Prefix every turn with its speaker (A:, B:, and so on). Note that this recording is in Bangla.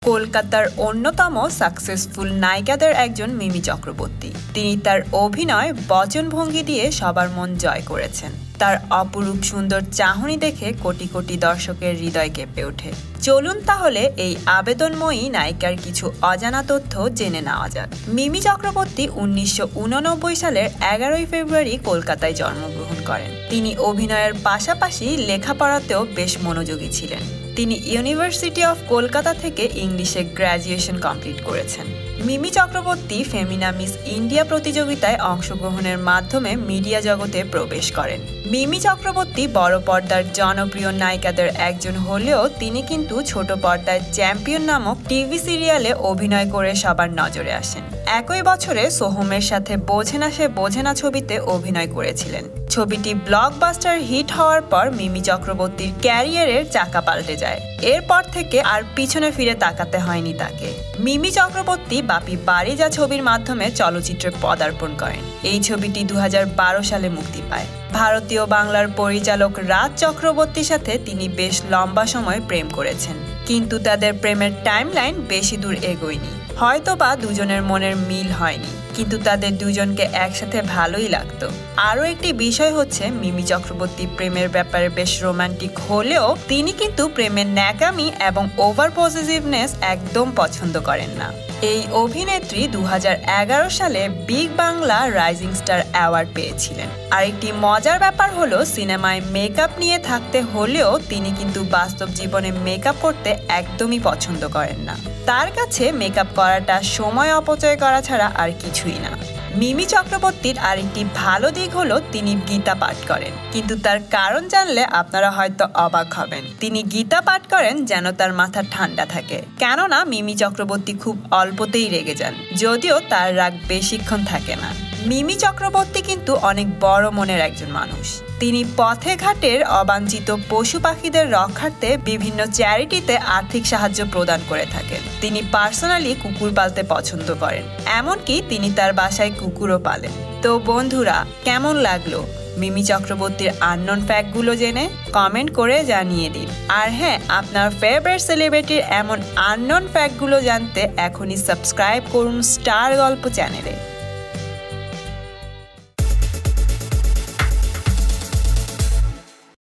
A: কলকাতার অন্যতম সাকসেসফুল নায়িকাদের একজন মিমি চক্রবর্তী। তিনি তার অভিনয় বচনভঙ্গি দিয়ে সবার মন জয় করেছেন। তার অপরূপ সুন্দর চাহনি দেখে কোটি কোটি দর্শকের হৃদয় কেঁপে ওঠে। চলুন তাহলে এই আবেদনময়ী নায়িকার কিছু অজানা তথ্য জেনে নেওয়া যাক। মিমি চক্রবর্তী 1989 সালের 11 ফেব্রুয়ারি কলকাতায় জন্মগ্রহণ করেন। তিনি অভিনয়ের পাশাপাশি লেখাপড়াতেও বেশ মনোযোগী ছিলেন। তিনি ইউনিভার্সিটি অফ কলকাতা থেকে ইংলিশে গ্র্যাজুয়েশন কমপ্লিট করেছেন। Mimi Chakraborty Femina Miss India প্রতিযোগিতায় অংশগ্রহণের মাধ্যমে মিডিয়া জগতে প্রবেশ করেন। মিমি চক্রবর্তী বড় পর্দার জনপ্রিয় নায়িকাদের একজন হলেও তিনি কিন্তু ছোট পর্দায় চ্যাম্পিয়ন নামক টিভি সিরিয়ালে অভিনয় করে সবার নজরে আসেন। একই বছরে সোহমের সাথে বোঝে না সে বোঝে না ছবিতে অভিনয় করেছিলেন। ছবিটি ব্লকবাস্টার হিট হওয়ার পর মিমি চক্রবর্তীর ক্যারিয়ারের চাকা পাল্টে যায়। এরপর থেকে আর পিছনে ফিরে তাকাতে হয়নি তাকে। মিমি চক্রবর্তী বাপি বাড়িজা ছবির মাধ্যমে চলচ্চিত্রে পদার্পণ করেন। এই ছবিটি 2012 সালে মুক্তি পায়। ভারতীয় বাংলার পরিচালক রাজ চক্রবর্তীর সাথে তিনি বেশ লম্বা সময় প্রেম করেছেন, কিন্তু তাদের প্রেমের টাইমলাইন বেশি দূর এগোয়নি। হয়তোবা দুজনের মনের মিল হয়নি, কিন্তু তাদের দুজনকে একসাথে ভালোই লাগতো। আরও একটি বিষয় হচ্ছে মিমি চক্রবর্তী প্রেমের ব্যাপারে বেশ রোমান্টিক হলেও তিনি কিন্তু প্রেমের ন্যাকামি এবং ওভার পজিটিভনেস একদম পছন্দ করেন না। এই অভিনেত্রী 2011 সালে big Bangla rising star award পেয়েছিলেন। আরেকটি মজার ব্যাপার হলো সিনেমায় মেকআপ নিয়ে থাকতে হলেও তিনি কিন্তু বাস্তব জীবনে মেকআপ করতে একদমই পছন্দ করেন না। তার কাছে মেকআপ করাটা সময় অপচয় করা ছাড়া আর কিছুই না। মিমি চক্রবর্তীর আরেকটি ভালো দিক হলো তিনি গীতা পাঠ করেন, কিন্তু তার কারণ জানলে আপনারা হয়তো অবাক হবেন। তিনি গীতা পাঠ করেন যেন তার মাথা ঠান্ডা থাকে, কেননা মিমি চক্রবর্তী খুব অল্পতেই রেগে যান, যদিও তার রাগ বেশিক্ষণ থাকে না। মিমি চক্রবর্তী কিন্তু অনেক বড় মনের একজন মানুষ। তিনি পথে ঘাটের অবাঞ্ছিত পশু পাখিদের রক্ষার্থে বিভিন্ন চ্যারিটিতে আর্থিক সাহায্য প্রদান করে থাকেন। তিনি পার্সোনালি কুকুর পালতে পছন্দ করেন, এমনকি তিনি তার বাসায় কুকুরও পালেন। তো বন্ধুরা, কেমন লাগলো মিমি চক্রবর্তীর আননোন ফ্যাক্টগুলো জেনে? কমেন্ট করে জানিয়ে দিন। আর হ্যাঁ, আপনার ফেভারিট সেলিব্রিটির এমন আননোন ফ্যাক্টগুলো জানতে এখনই সাবস্ক্রাইব করুন স্টার গল্প চ্যানেলে।